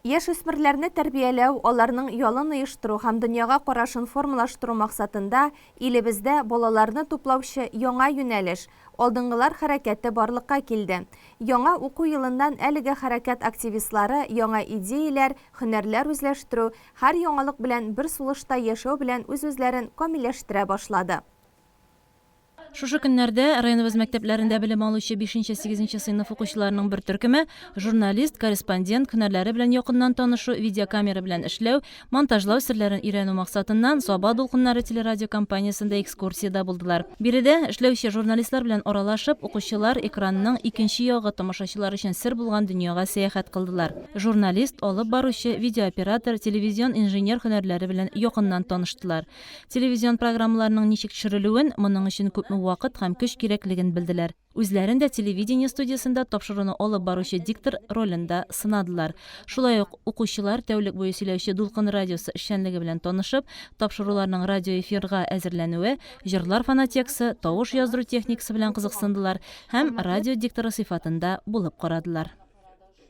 Яш үсмерләрне тәрбияләү, аларның ялын оештыру һәм дөньяга карашын формалаштыру максатында илебездә балаларны туплаучы яңа юнәлеш алдынгылар хәрәкәте барлыкка килде. Яңа уку елыннан әлеге хәрәкәт активистлары яңа идеяләр, һөнәрләр үзләштерү, һәр яңалык белән бер сулышта яшәү белән үз-үзләрен камилләштерә башлады. Шушы көннәрдә районыбыз мәктәпләрендә белем алучы 5-8 сыйныф укучыларының бер төркеме журналист, корреспондент һөнәрләре белән якыннан танышу, видеокамера белән эшләү, монтажлау серләрен өйрәнү максатыннан Саба дулкыннары телерадио компаниясендә экскурсиядә булдылар. Биредә эшләүче журналистлар белән аралашып, укучылар экранның икенче ягы тамашачылар өчен сер булган дөньяга сәяхәт кылдылар. Журналист, алып баручы, видеооператор, телевизион инженер һөнәрләре белән якыннан таныштылар. Телевизион программаларының ничек төшерелүен, моның өчен күпме вакыт һәм көч кирәклеген белделәр. Үзләрен дә телевидение студиясында тапшыруны алып баручы диктор ролендә сынадылар. Шулай ук укучылар тәүлек буе сөйләүче Дулкын радиосы эшчәнлеге белән танышып, тапшыруларның радиоэфирга әзерләнүе, җырлар фонотексы, тавыш яздыру техникасы белән кызыксындылар һәм радио дикторы сыйфатында булып карадылар.